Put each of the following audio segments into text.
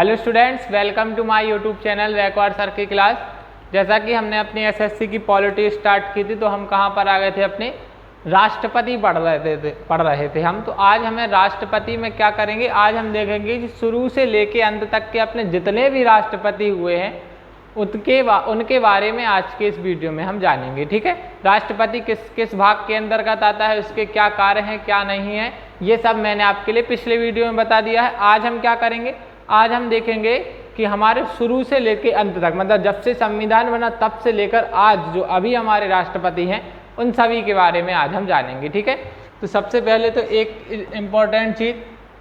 Hello students, welcome to my YouTube channel Vaikwar sir की class. जैसा कि हमने अपनी एसएससी की पॉलिटी स्टार्ट की थी तो हम कहाँ पर आ गए थे, अपने राष्ट्रपति पढ़ रहे थे हम। तो आज हमें राष्ट्रपति में क्या करेंगे, आज हम देखेंगे कि शुरू से लेके अंत तक के अपने जितने भी राष्ट्रपति हुए हैं उनके बारे में आज के इस वीडियो में हम जानेंगे। ठीक है, राष्ट्रपति किस किस भाग के अंतर्गत आता है, उसके क्या कार्य हैं क्या नहीं है, ये सब मैंने आपके लिए पिछले वीडियो में बता दिया है। आज हम क्या करेंगे, आज हम देखेंगे कि हमारे शुरू से लेकर अंत तक, मतलब जब से संविधान बना तब से लेकर आज जो अभी हमारे राष्ट्रपति हैं उन सभी के बारे में आज हम जानेंगे। ठीक है, तो सबसे पहले तो एक इम्पॉर्टेंट चीज़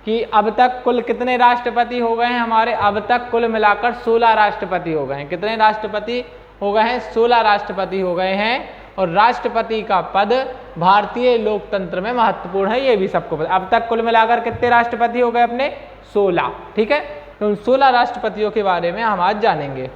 कि अब तक कुल कितने राष्ट्रपति हो गए हैं हमारे, अब तक कुल मिलाकर 16 राष्ट्रपति हो गए हैं। कितने राष्ट्रपति हो गए हैं, 16 राष्ट्रपति हो गए हैं। और राष्ट्रपति का पद भारतीय लोकतंत्र में महत्वपूर्ण है, ये भी सबको पता। अब तक कुल मिलाकर कितने राष्ट्रपति हो गए अपने, 16। ठीक है, तो उन 16 राष्ट्रपतियों के बारे में हम आज जानेंगे।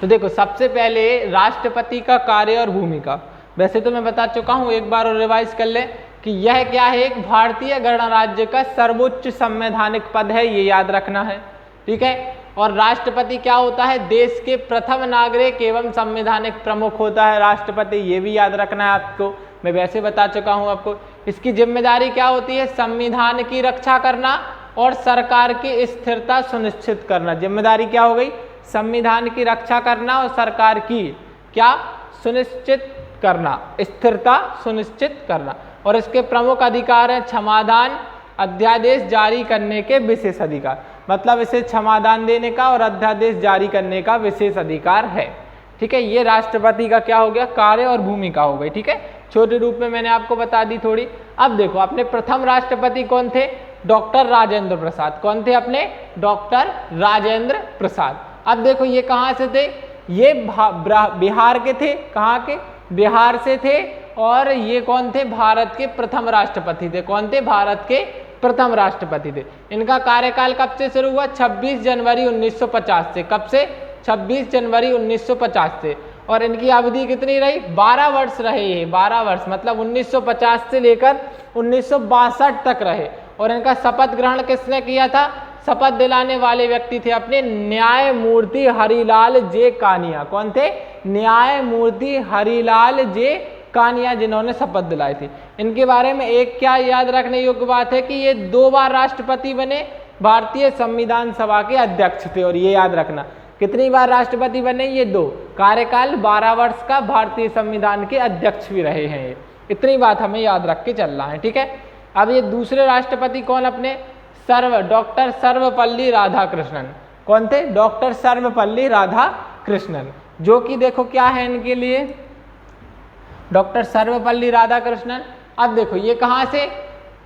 तो देखो, सबसे पहले राष्ट्रपति का कार्य और भूमिका। वैसे तो मैं बता चुका हूँ, एक बार और रिवाइज कर ले कि यह क्या है, एक भारतीय गणराज्य का सर्वोच्च संवैधानिक पद है, ये याद रखना है। ठीक है, और राष्ट्रपति क्या होता है, देश के प्रथम नागरिक एवं संवैधानिक प्रमुख होता है राष्ट्रपति, ये भी याद रखना है आपको। मैं वैसे बता चुका हूँ आपको। इसकी जिम्मेदारी क्या होती है, संविधान की रक्षा करना और सरकार की स्थिरता सुनिश्चित करना। जिम्मेदारी क्या हो गई, संविधान की रक्षा करना और सरकार की क्या सुनिश्चित करना, स्थिरता सुनिश्चित करना। और इसके प्रमुख अधिकार हैं क्षमादान, अध्यादेश जारी करने के विशेष अधिकार, मतलब इसे क्षमादान देने का और अध्यादेश जारी करने का विशेष अधिकार है। ठीक है, ये राष्ट्रपति का क्या हो गया, कार्य और भूमिका हो गई। ठीक है, छोटे रूप में मैंने आपको बता दी थोड़ी। अब देखो, अपने प्रथम राष्ट्रपति कौन थे, डॉक्टर राजेंद्र प्रसाद। कौन थे अपने, डॉक्टर राजेंद्र प्रसाद। अब देखो, ये कहाँ से थे, ये बिहार के थे। कहाँ के, बिहार से थे। और ये कौन थे, भारत के प्रथम राष्ट्रपति थे। कौन थे, भारत के प्रथम राष्ट्रपति थे। इनका कार्यकाल कब से शुरू हुआ, 26 जनवरी 1950 से। कब से, 26 जनवरी 1950 से। और इनकी अवधि कितनी रही, 12 वर्ष रहे ये, 12 वर्ष, मतलब 1950 से लेकर 1962 तक रहे। और इनका शपथ ग्रहण किसने किया था, शपथ दिलाने वाले व्यक्ति थे अपने न्यायमूर्ति हरिलाल जे कानिया। कौन थे, न्यायमूर्ति हरिलाल जे कानिया, जिन्होंने शपथ दिलाई थी। इनके बारे में एक क्या याद रखने योग्य बात है कि ये 2 बार राष्ट्रपति बने, भारतीय संविधान सभा के अध्यक्ष थे। और ये याद रखना, कितनी बार राष्ट्रपति बने, ये 2, कार्यकाल 12 वर्ष का, भारतीय संविधान के अध्यक्ष भी रहे हैं ये। इतनी बात हमें याद रख के चलना है। ठीक है, अब ये दूसरे राष्ट्रपति कौन, अपने डॉक्टर सर्वपल्ली राधाकृष्णन। कौन थे, डॉक्टर सर्वपल्ली राधाकृष्णन, जो कि देखो क्या है इनके लिए, डॉक्टर सर्वपल्ली राधाकृष्णन। अब देखो, ये कहाँ से,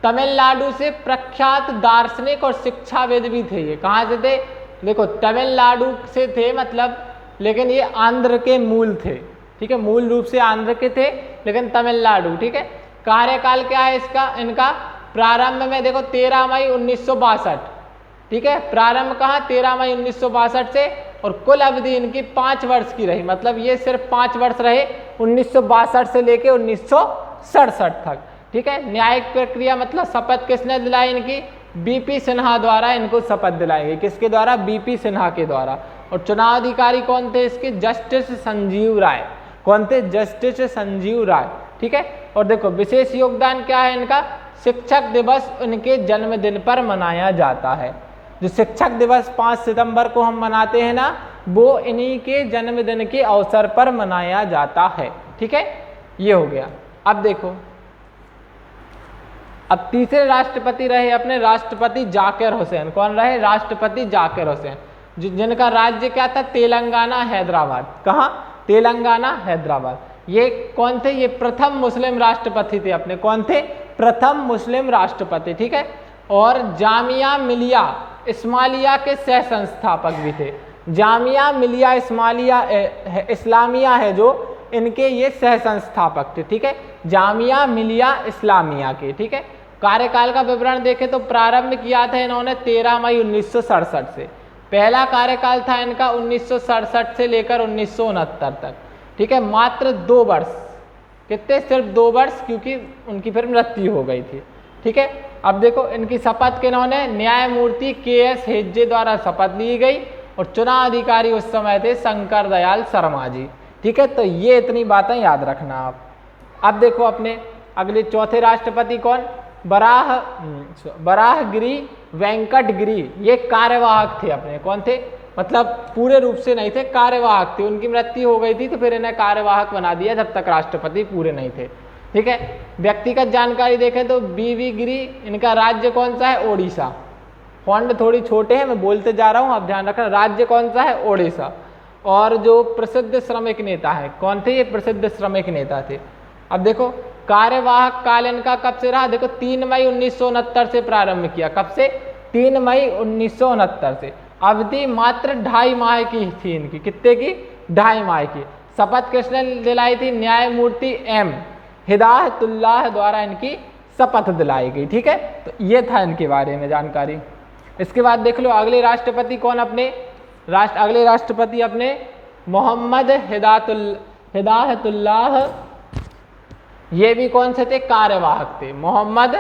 तमिलनाडु से प्रख्यात दार्शनिक और शिक्षाविद भी थे। ये कहाँ से थे, देखो तमिलनाडु से थे मतलब, लेकिन ये आंध्र के मूल थे। ठीक है, मूल रूप से आंध्र के थे लेकिन तमिलनाडु। ठीक है, कार्यकाल क्या है इसका, इनका प्रारंभ में देखो 13 मई 1962। ठीक है, प्रारंभ कहाँ, 13 मई 1962 से। और कुल अवधि इनकी 5 वर्ष की रही, मतलब ये सिर्फ 5 वर्ष रहे, 1962 से लेके 1967 तक। ठीक है, न्यायिक प्रक्रिया मतलब शपथ किसने दिलाई इनकी, बीपी सिन्हा द्वारा इनको शपथ दिलाएंगे। किसके द्वारा, बीपी सिन्हा के द्वारा। और चुनाव अधिकारी कौन थे इसके, जस्टिस संजीव राय। कौन थे, जस्टिस संजीव राय। ठीक है, और देखो विशेष योगदान क्या है इनका, शिक्षक दिवस उनके जन्मदिन पर मनाया जाता है। जो शिक्षक दिवस 5 सितंबर को हम मनाते हैं ना, वो इन्हीं के जन्मदिन के अवसर पर मनाया जाता है। ठीक है, ये हो गया। अब देखो, अब तीसरे राष्ट्रपति रहे अपने राष्ट्रपति जाकिर हुसैन। कौन रहे, राष्ट्रपति जाकिर हुसैन, जिनका राज्य क्या था, तेलंगाना हैदराबाद। कहाँ, तेलंगाना हैदराबाद। ये कौन थे, ये प्रथम मुस्लिम राष्ट्रपति थे अपने। कौन थे, प्रथम मुस्लिम राष्ट्रपति। ठीक है, और जामिया मिलिया इस्माइलिया के सह संस्थापक भी थे। जामिया मिलिया इस्लामिया है जो, इनके ये सह संस्थापक थे। ठीक है, जामिया मिलिया इस्लामिया के। ठीक है, कार्यकाल का विवरण देखें तो प्रारंभ किया था इन्होंने 13 मई 1967 से। पहला कार्यकाल था इनका 1967 से लेकर 1969 तक। ठीक है, मात्र 2 वर्ष, कितने, सिर्फ 2 वर्ष, क्योंकि उनकी फिर मृत्यु हो गई थी। ठीक है। अब देखो इनकी शपथ किन्होंने, न्यायमूर्ति KS हेगड़े द्वारा शपथ ली गई और चुनाव अधिकारी उस समय थे शंकर दयाल शर्मा जी, ठीक है। तो ये इतनी बातें याद रखना आप। अब देखो अपने अगले चौथे राष्ट्रपति कौन, वराहगिरी वेंकटगिरी, ये कार्यवाहक थे अपने, कौन थे, मतलब पूरे रूप से नहीं थे, कार्यवाहक थे। उनकी मृत्यु हो गई थी तो फिर इन्हें कार्यवाहक बना दिया, जब तक राष्ट्रपति पूरे नहीं थे, ठीक है। व्यक्तिगत जानकारी देखें तो BV गिरी, इनका राज्य कौन सा है, ओडिशा। फॉन्ट थोड़ी छोटे हैं, मैं बोलते जा रहा हूँ, आप ध्यान रखना। राज्य कौन सा है, ओडिशा। और जो प्रसिद्ध श्रमिक नेता है, कौन थे ये, प्रसिद्ध श्रमिक नेता थे। अब देखो कार्यवाहक काल इनका कब से रहा, देखो 3 मई 1969 से प्रारंभ किया। कब से, 3 मई 1969 से। अवधि मात्र 2.5 माह की थी इनकी, कितने की, 2.5 माह की। शपथ किसने दिलाई थी, न्यायमूर्ति M हिदायतुल्लाह द्वारा इनकी शपथ दिलाई गई, ठीक है। तो ये था इनके बारे में जानकारी। इसके बाद देख लो अगले राष्ट्रपति कौन अपने, अगले राष्ट्रपति अपने मोहम्मद हिदायतुल्लाह, ये भी कौन से थे, कार्यवाहक थे। मोहम्मद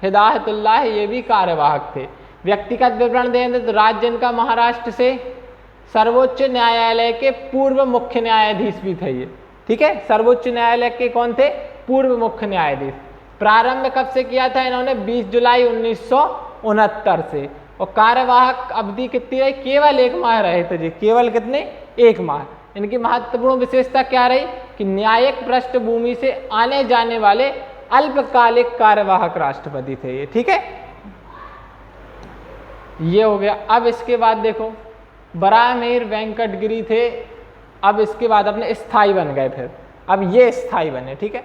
हिदायतुल्लाह ये भी कार्यवाहक थे। व्यक्तिगत विवरण दें तो राज्य इनका महाराष्ट्र से, सर्वोच्च न्यायालय के पूर्व मुख्य न्यायाधीश भी थे ये, ठीक है। सर्वोच्च न्यायालय के कौन थे, पूर्व मुख्य न्यायाधीश। प्रारंभ कब से किया था इन्होंने, 20 जुलाई 1969 से। और कार्यवाहक अवधि कितनी रही, केवल 1 माह रहे थे जी, केवल कितने, 1 माह। इनकी महत्वपूर्ण विशेषता क्या रही कि न्यायिक पृष्ठभूमि से आने जाने वाले अल्पकालिक कार्यवाहक राष्ट्रपति थे ये, ठीक है। ये हो गया। अब इसके बाद देखो वराहमिहिर वेंकटगिरी थे, अब इसके बाद अपने स्थायी बन गए। फिर अब ये स्थायी बने, ठीक है।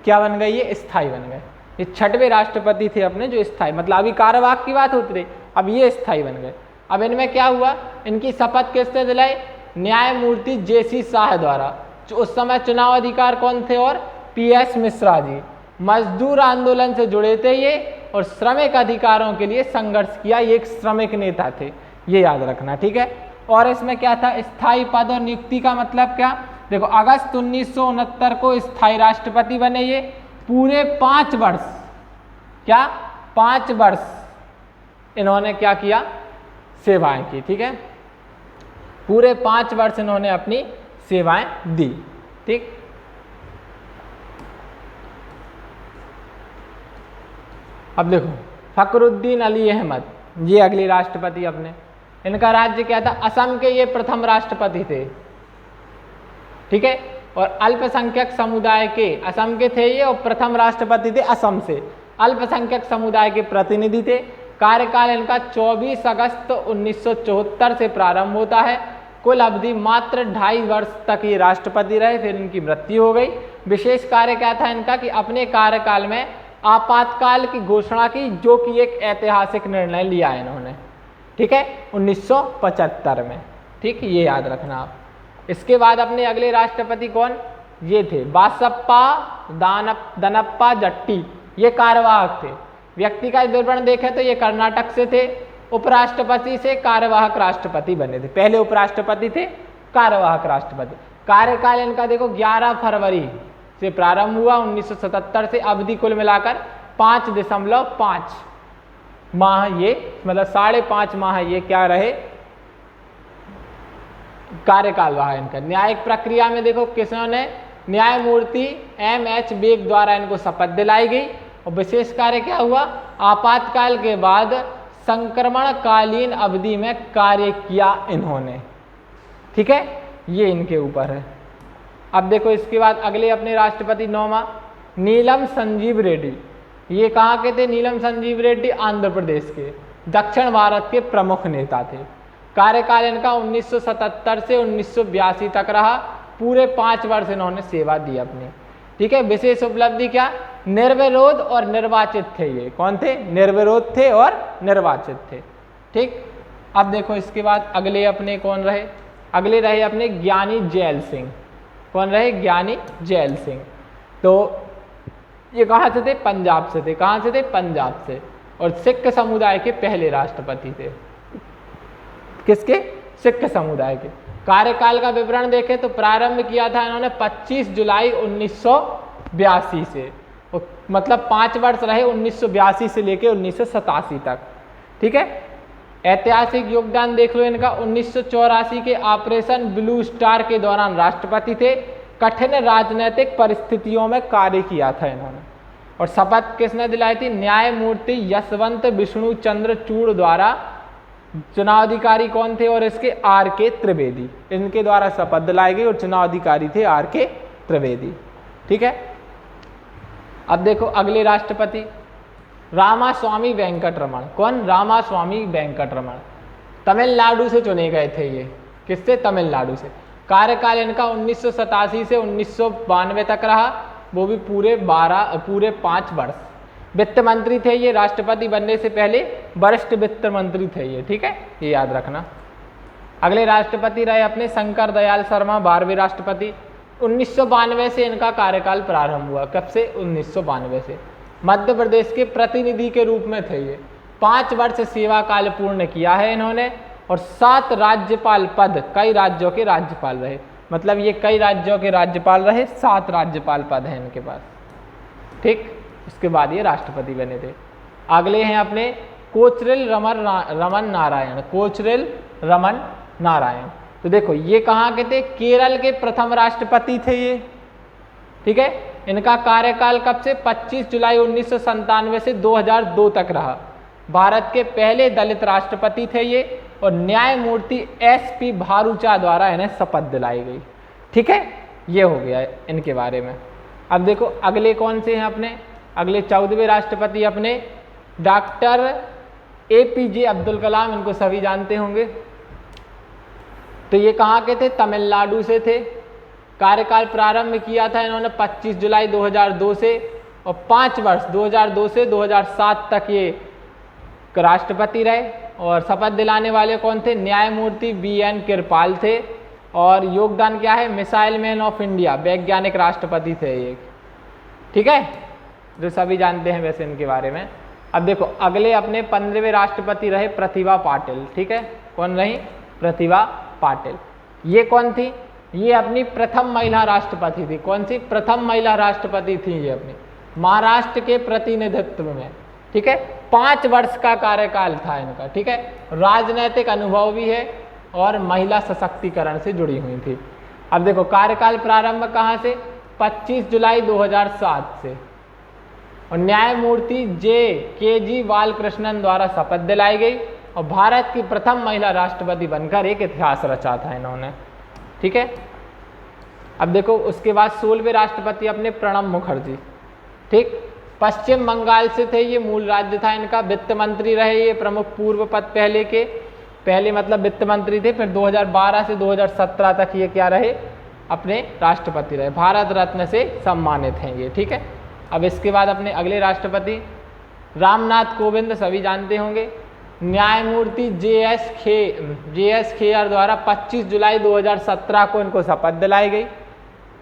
क्या बन गए, ये स्थायी बन गए। ये 6वें राष्ट्रपति थे अपने जो स्थायी, मतलब अभी कार्यवाहक की बात होती रही, अब ये स्थायी बन गए। अब इनमें क्या हुआ, इनकी शपथ किसने दिलाई, न्यायमूर्ति JC शाह द्वारा। उस समय चुनाव अधिकार कौन थे, और PS मिश्रा जी। मजदूर आंदोलन से जुड़े थे ये और श्रमिक अधिकारों के लिए संघर्ष किया, ये एक श्रमिक नेता थे, ये याद रखना, ठीक है। और इसमें क्या था, स्थायी पद और नियुक्ति का मतलब क्या, देखो अगस्त 1969 को स्थायी राष्ट्रपति बने ये, पूरे 5 वर्ष, क्या 5 वर्ष इन्होंने क्या किया, सेवाएं की, ठीक है। पूरे 5 वर्ष इन्होंने अपनी सेवाएं दी, ठीक। अब देखो फखरुद्दीन अली अहमद, ये अगले राष्ट्रपति अपने, इनका राज्य क्या था, असम के ये प्रथम राष्ट्रपति थे, ठीक है। और अल्पसंख्यक समुदाय के, असम के थे ये और प्रथम राष्ट्रपति थे असम से, अल्पसंख्यक समुदाय के प्रतिनिधि थे। कार्यकाल इनका 24 अगस्त 1974 से प्रारंभ होता है। कुल अवधि मात्र 2.5 वर्ष तक ये राष्ट्रपति रहे, फिर इनकी मृत्यु हो गई। विशेष कार्य क्या था इनका कि अपने कार्यकाल में आपातकाल की घोषणा की, जो कि एक ऐतिहासिक निर्णय लिया है इन्होंने, ठीक है, 1975 में, ठीक, ये याद रखना आप। इसके बाद अपने अगले राष्ट्रपति कौन, ये थे बासप्पा दनप्पा जट्टी, ये कार्यवाहक थे। व्यक्तिगत विवरण देखें तो ये कर्नाटक से थे, उपराष्ट्रपति से कार्यवाहक राष्ट्रपति बने थे। पहले उपराष्ट्रपति थे, कार्यवाहक राष्ट्रपति। कार्यकाल इनका देखो 11 फरवरी से प्रारंभ हुआ 1977 से, अवधि कुल मिलाकर 5.5 माह, ये मतलब 5.5 माह ये क्या रहे, कार्यकाल रहा इनका। न्यायिक प्रक्रिया में देखो किसने, न्यायमूर्ति M.H. बेग द्वारा इनको शपथ दिलाई गई। और विशेष कार्य क्या हुआ, आपातकाल के बाद संक्रमणकालीन अवधि में कार्य किया इन्होंने, ठीक है, ये इनके ऊपर है। अब देखो इसके बाद अगले अपने राष्ट्रपति 9वां नीलम संजीव रेड्डी, ये कहाँ के थे, नीलम संजीव रेड्डी आंध्र प्रदेश के, दक्षिण भारत के प्रमुख नेता थे। कार्यकाल इनका 1977 से 1982 तक रहा, पूरे 5 वर्ष इन्होंने सेवा दी अपनी, ठीक है। विशेष उपलब्धि क्या, निर्विरोध और निर्वाचित थे ये, कौन थे, निर्विरोध थे और निर्वाचित थे, ठीक। अब देखो इसके बाद अगले अपने कौन रहे, अगले रहे अपने ज्ञानी जैल सिंह। कौन रहे, ज्ञानी जैल सिंह। तो ये कहाँ से थे, पंजाब से थे। कहाँ से थे, पंजाब से। और सिख समुदाय के पहले राष्ट्रपति थे। किसके, सिख समुदाय के। कार्यकाल का विवरण देखें तो प्रारंभ किया था इन्होंने 25 जुलाई 1982 से मतलब 5 वर्ष रहे 1982 से लेके 1987 तक। ठीक है, ऐतिहासिक योगदान देख लो इनका। 1984 के ऑपरेशन ब्लू स्टार के दौरान राष्ट्रपति थे। कठिन राजनीतिक परिस्थितियों में कार्य किया था इन्होंने। और शपथ किसने दिलाई थी? न्यायमूर्ति यशवंत विष्णु चंद्रचूड़ द्वारा। चुनाव अधिकारी कौन थे? और इसके R.K. त्रिवेदी, इनके द्वारा शपथ दिलाई गई और चुनाव अधिकारी थे R.K. त्रिवेदी। ठीक है, अब देखो अगले राष्ट्रपति रामास्वामी वेंकटरमण। कौन? रामास्वामी वेंकटरमण। तमिलनाडु से चुने गए थे ये। किससे? तमिलनाडु से। कार्यकाल इनका 1987 से 1992 तक रहा, वो भी पूरे 5 वर्ष। वित्त मंत्री थे ये, राष्ट्रपति बनने से पहले वरिष्ठ वित्त मंत्री थे ये। ठीक है, ये याद रखना। अगले राष्ट्रपति रहे अपने शंकर दयाल शर्मा, 12वें राष्ट्रपति। 1992 से इनका कार्यकाल प्रारंभ हुआ। कब से? 1992 से। मध्य प्रदेश के प्रतिनिधि के रूप में थे ये। 5 वर्ष सेवा काल पूर्ण किया है इन्होंने और 7 राज्यपाल पद, कई राज्यों के राज्यपाल रहे। मतलब ये कई राज्यों के राज्यपाल रहे, 7 राज्यपाल पद हैं इनके पास। ठीक, उसके बाद ये राष्ट्रपति बने थे। अगले हैं अपने कोचरिल रमन नारायण। कोचरिल रमन नारायण, तो देखो ये कहाँ के थे? केरल के प्रथम राष्ट्रपति थे ये। ठीक है, इनका कार्यकाल कब से? 25 जुलाई 1997 से 2002 तक रहा। भारत के पहले दलित राष्ट्रपति थे ये और न्यायमूर्ति SP भारूचा द्वारा इन्हें शपथ दिलाई गई। ठीक है, ये हो गया इनके बारे में। अब देखो अगले कौन से हैं अपने? अगले 14वें राष्ट्रपति अपने डॉक्टर APJ अब्दुल कलाम। इनको सभी जानते होंगे। तो ये कहाँ के थे? तमिलनाडु से थे। कार्यकाल प्रारंभ किया था इन्होंने 25 जुलाई 2002 से और 5 वर्ष 2002 से 2007 तक ये राष्ट्रपति रहे। और शपथ दिलाने वाले कौन थे? न्यायमूर्ति BN कृपाल थे। और योगदान क्या है? मिसाइल मैन ऑफ इंडिया, वैज्ञानिक राष्ट्रपति थे ये। ठीक है, जो सभी जानते हैं वैसे इनके बारे में। अब देखो अगले अपने 15वें राष्ट्रपति रहे प्रतिभा पाटिल। ठीक है, कौन रही? प्रतिभा पाटिल। ये कौन थी? ये अपनी प्रथम महिला राष्ट्रपति थी। कौन सी? प्रथम महिला राष्ट्रपति थी ये अपनी महाराष्ट्र के प्रतिनिधित्व में। ठीक है, 5 वर्ष का कार्यकाल था इनका। ठीक है, राजनैतिक अनुभव भी है और महिला सशक्तिकरण से जुड़ी हुई थी। अब देखो कार्यकाल प्रारंभ कहाँ से? 25 जुलाई 2007 से और न्यायमूर्ति JKG बालकृष्णन द्वारा शपथ दिलाई गई और भारत की प्रथम महिला राष्ट्रपति बनकर एक इतिहास रचा था इन्होंने। ठीक है, अब देखो उसके बाद 16वें राष्ट्रपति अपने प्रणब मुखर्जी। ठीक, पश्चिम बंगाल से थे ये, मूल राज्य था इनका। वित्त मंत्री रहे ये, प्रमुख पूर्व पद पहले मतलब वित्त मंत्री थे। फिर 2012 से 2017 तक ये क्या रहे? अपने राष्ट्रपति रहे। भारत रत्न से सम्मानित हैं ये। ठीक है, अब इसके बाद अपने अगले राष्ट्रपति रामनाथ कोविंद, सभी जानते होंगे। न्यायमूर्ति JS खेयर द्वारा 25 जुलाई 2017 को इनको शपथ दिलाई गई।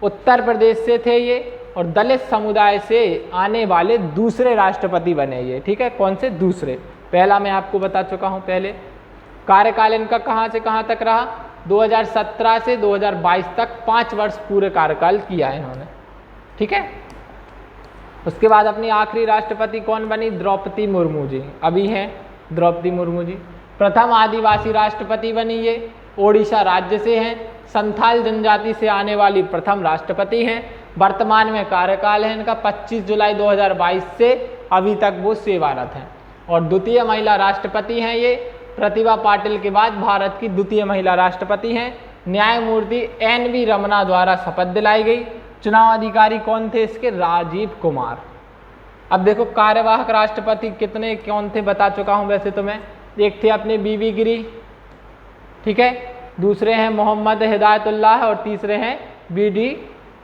उत्तर प्रदेश से थे ये और दलित समुदाय से आने वाले दूसरे राष्ट्रपति बने ये। ठीक है, कौन से? दूसरे। पहला मैं आपको बता चुका हूँ पहले। कार्यकाल इनका कहाँ से कहाँ तक रहा? 2017 से 2022 तक 5 वर्ष पूरे कार्यकाल किया है इन्होंने। ठीक है, उसके बाद अपनी आखिरी राष्ट्रपति कौन बनी? द्रौपदी मुर्मू जी। अभी हैं द्रौपदी मुर्मू जी। प्रथम आदिवासी राष्ट्रपति बनी ये, ओडिशा राज्य से हैं। संथाल जनजाति से आने वाली प्रथम राष्ट्रपति हैं। वर्तमान में कार्यकाल है इनका 25 जुलाई 2022 से अभी तक वो सेवारत हैं। और द्वितीय महिला राष्ट्रपति हैं ये। प्रतिभा पाटिल के बाद भारत की द्वितीय महिला राष्ट्रपति हैं। न्यायमूर्ति NV रमना द्वारा शपथ दिलाई गई। चुनाव अधिकारी कौन थे इसके? राजीव कुमार। अब देखो कार्यवाहक राष्ट्रपति कितने कौन थे बता चुका हूं वैसे तो मैं। एक थे अपने BB गिरी। ठीक है, दूसरे हैं मोहम्मद हिदायतुल्लाह और तीसरे हैं BD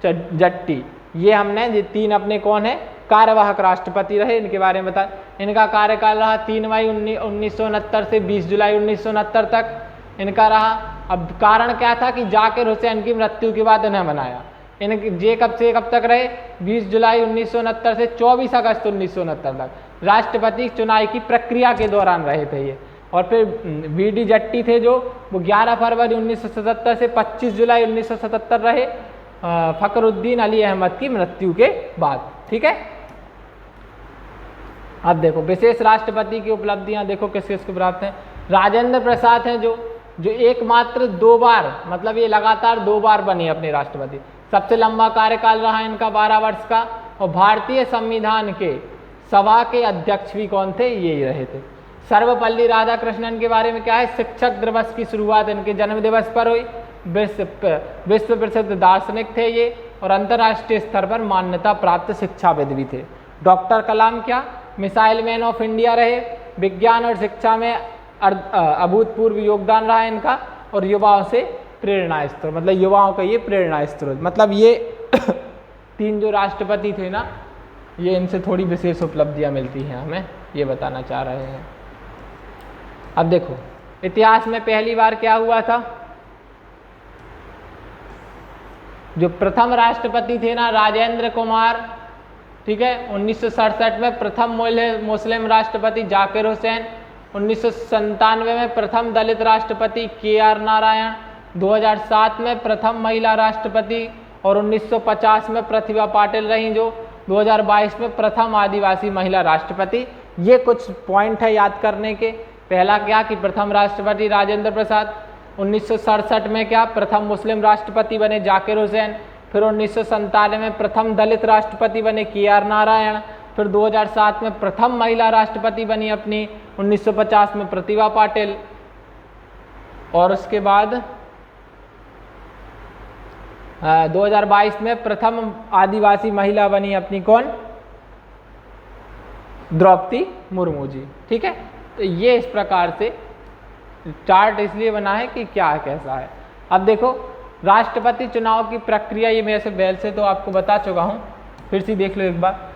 जट्टी। ये हमने ये 3 अपने कौन है? कार्यवाहक राष्ट्रपति रहे। इनके बारे में बता। इनका कार्यकाल रहा 3 मई 1969 से 20 जुलाई 1969 तक इनका रहा। अब कारण क्या था कि जाकिर हुसैन की मृत्यु के बाद इन्हें बनाया। इनके जे कब से कब तक रहे? 20 जुलाई 1969 से 24 अगस्त 1969 तक राष्ट्रपति चुनाव की प्रक्रिया के दौरान रहे थे ये। और फिर BD जट्टी थे जो वो 11 फरवरी 1977 से 25 जुलाई 1977 रहे फखरुद्दीन अली अहमद की मृत्यु के बाद। ठीक है, अब देखो विशेष राष्ट्रपति की उपलब्धियां देखो किस किस को प्राप्त हैं। राजेंद्र प्रसाद हैं जो एकमात्र 2 बार, मतलब ये लगातार 2 बार बने अपने राष्ट्रपति। सबसे लंबा कार्यकाल रहा इनका 12 वर्ष का। और भारतीय संविधान के सभा के अध्यक्ष भी कौन थे, यही रहे थे। सर्वपल्ली राधाकृष्णन के बारे में क्या है, शिक्षक दिवस की शुरुआत इनके जन्म दिवस पर हुई। विश्व प्रसिद्ध दार्शनिक थे ये और अंतर्राष्ट्रीय स्तर पर मान्यता प्राप्त शिक्षाविद भी थे। डॉक्टर कलाम क्या, मिसाइल मैन ऑफ इंडिया रहे। विज्ञान और शिक्षा में अभूतपूर्व योगदान रहा इनका। और युवाओं से प्रेरणा स्रोत, मतलब युवाओं का ये प्रेरणा स्रोत, मतलब ये 3 जो राष्ट्रपति थे ना, ये इनसे थोड़ी विशेष उपलब्धियां मिलती हैं हमें, ये बताना चाह रहे हैं। अब देखो इतिहास में पहली बार क्या हुआ था, जो प्रथम राष्ट्रपति थे ना राजेंद्र कुमार, ठीक है, 1967 में प्रथम मुस्लिम राष्ट्रपति जाकिर हुसैन, 1997 में प्रथम दलित राष्ट्रपति KR नारायण, 2007 में प्रथम महिला राष्ट्रपति और 1950 में प्रतिभा पाटिल रही जो 2022 में प्रथम आदिवासी महिला राष्ट्रपति। ये कुछ पॉइंट है याद करने के। पहला क्या कि प्रथम राष्ट्रपति राजेंद्र प्रसाद, 1967 में क्या प्रथम मुस्लिम राष्ट्रपति बने जाकिर हुसैन, फिर 1997 में प्रथम दलित राष्ट्रपति बने KR नारायण, फिर 2007 में प्रथम महिला राष्ट्रपति बनी अपनी, 1950 में प्रतिभा पाटिल, और उसके बाद 2022 में प्रथम आदिवासी महिला बनी अपनी कौन, द्रौपदी मुर्मू जी। ठीक है, तो ये इस प्रकार से चार्ट इसलिए बना है कि क्या कैसा है। अब देखो राष्ट्रपति चुनाव की प्रक्रिया, ये मैं से बैल से तो आपको बता चुका हूँ, फिर से देख लो एक बार।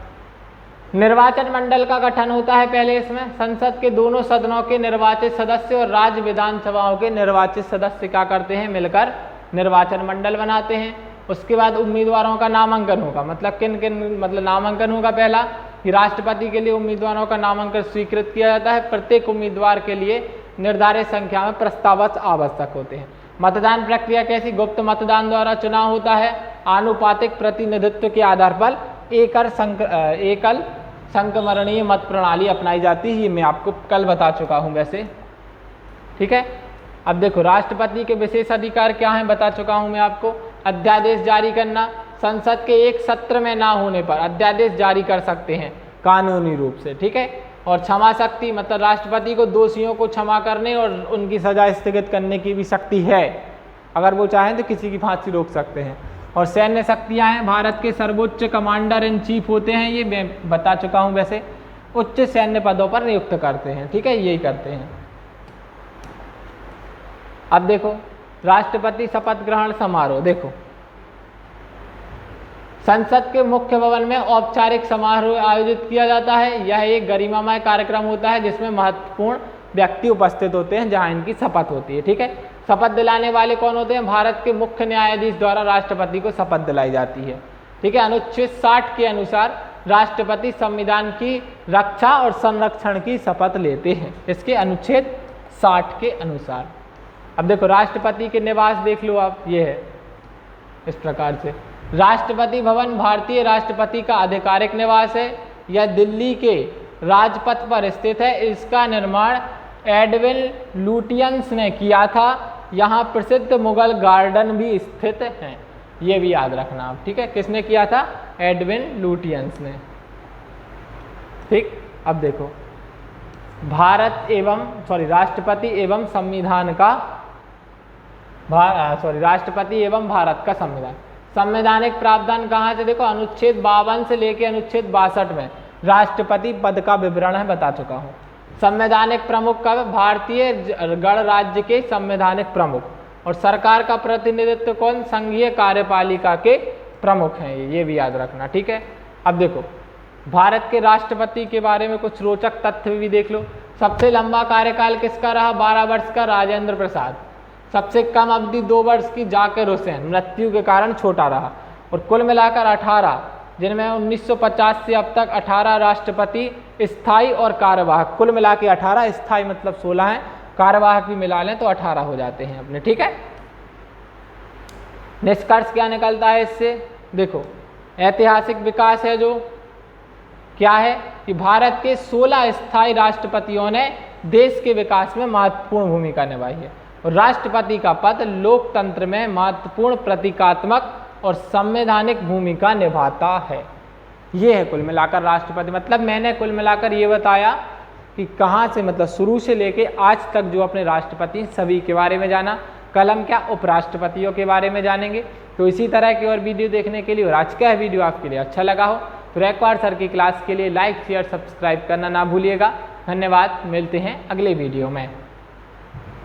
निर्वाचन मंडल का गठन होता है पहले इसमें। संसद के दोनों सदनों के निर्वाचित सदस्य और राज्य विधानसभाओं के निर्वाचित सदस्य क्या करते हैं, मिलकर निर्वाचन मंडल बनाते हैं। उसके बाद उम्मीदवारों का नामांकन होगा, मतलब किन किन, मतलब नामांकन होगा पहला कि राष्ट्रपति के लिए उम्मीदवारों का नामांकन स्वीकृत किया जाता है। प्रत्येक उम्मीदवार के लिए निर्धारित संख्या में प्रस्ताव आवश्यक होते हैं। मतदान प्रक्रिया कैसी, गुप्त मतदान द्वारा चुनाव होता है। आनुपातिक प्रतिनिधित्व के आधार पर एकल संकमरणीय मत प्रणाली अपनाई जाती है। ये मैं आपको कल बता चुका हूं वैसे। ठीक है, अब देखो राष्ट्रपति के विशेष अधिकार क्या हैं, बता चुका हूं मैं आपको। अध्यादेश जारी करना, संसद के एक सत्र में ना होने पर अध्यादेश जारी कर सकते हैं कानूनी रूप से। ठीक है, और क्षमा शक्ति, मतलब राष्ट्रपति को दोषियों को क्षमा करने और उनकी सजा स्थगित करने की भी शक्ति है। अगर वो चाहें तो किसी की फांसी रोक सकते हैं। और सैन्य शक्तियां हैं, भारत के सर्वोच्च कमांडर इन चीफ होते हैं, ये मैं बता चुका हूं वैसे। उच्च सैन्य पदों पर नियुक्त करते हैं। ठीक है, यही करते हैं। अब देखो राष्ट्रपति शपथ ग्रहण समारोह, देखो संसद के मुख्य भवन में औपचारिक समारोह आयोजित किया जाता है। यह एक गरिमामय कार्यक्रम होता है जिसमें महत्वपूर्ण व्यक्ति उपस्थित होते हैं, जहां इनकी शपथ होती है। ठीक है, शपथ दिलाने वाले कौन होते हैं, भारत के मुख्य न्यायाधीश द्वारा राष्ट्रपति को शपथ दिलाई जाती है। ठीक है, अनुच्छेद 60 के अनुसार राष्ट्रपति संविधान की रक्षा और संरक्षण की शपथ लेते हैं, इसके अनुच्छेद 60 के अनुसार। अब देखो राष्ट्रपति के निवास देख लो आप, ये है इस प्रकार से। राष्ट्रपति भवन भारतीय राष्ट्रपति का आधिकारिक निवास है। यह दिल्ली के राजपथ पर स्थित है। इसका निर्माण एडविन लुटियंस ने किया था। यहाँ प्रसिद्ध मुगल गार्डन भी स्थित हैं, ये भी याद रखना आप। ठीक है, किसने किया था, एडविन लुटियंस ने। ठीक, अब देखो राष्ट्रपति एवं संविधान का राष्ट्रपति एवं भारत का संविधान। संवैधानिक प्रावधान कहाँ से, देखो अनुच्छेद 52 से लेकर अनुच्छेद 62 में राष्ट्रपति पद का विवरण है, बता चुका हूँ। संवैधानिक प्रमुख का भारतीय गणराज्य के संवैधानिक प्रमुख, और सरकार का प्रतिनिधित्व कौन, संघीय कार्यपालिका के प्रमुख हैं, ये भी याद रखना। ठीक है, अब देखो भारत के राष्ट्रपति के बारे में कुछ रोचक तथ्य भी देख लो। सबसे लंबा कार्यकाल किसका रहा, 12 वर्ष का राजेंद्र प्रसाद। सबसे कम अवधि 2 वर्ष की जाकिर हुसैन, मृत्यु के कारण छोटा रहा। और कुल मिलाकर 18, जिनमें 1950 से अब तक 18 राष्ट्रपति स्थायी और कार्यवाहक, कुल मिला के 18, स्थायी मतलब 16 हैं, कार्यवाहक भी मिला लें तो 18 हो जाते हैं अपने। ठीक है, निष्कर्ष क्या निकलता है इससे, देखो ऐतिहासिक विकास है जो क्या है कि भारत के 16 स्थायी राष्ट्रपतियों ने देश के विकास में महत्वपूर्ण भूमिका निभाई है और राष्ट्रपति का पद लोकतंत्र में महत्वपूर्ण प्रतीकात्मक और संवैधानिक भूमिका निभाता है। ये है कुल मिलाकर राष्ट्रपति। मतलब मैंने कुल मिलाकर ये बताया कि कहाँ से मतलब शुरू से लेके आज तक जो अपने राष्ट्रपति सभी के बारे में जाना। कल हम क्या उपराष्ट्रपतियों के बारे में जानेंगे। तो इसी तरह की और वीडियो देखने के लिए और आज का वीडियो आपके लिए अच्छा लगा हो तो रैकवार सर की क्लास के लिए लाइक शेयर सब्सक्राइब करना ना भूलिएगा। धन्यवाद, मिलते हैं अगले वीडियो में।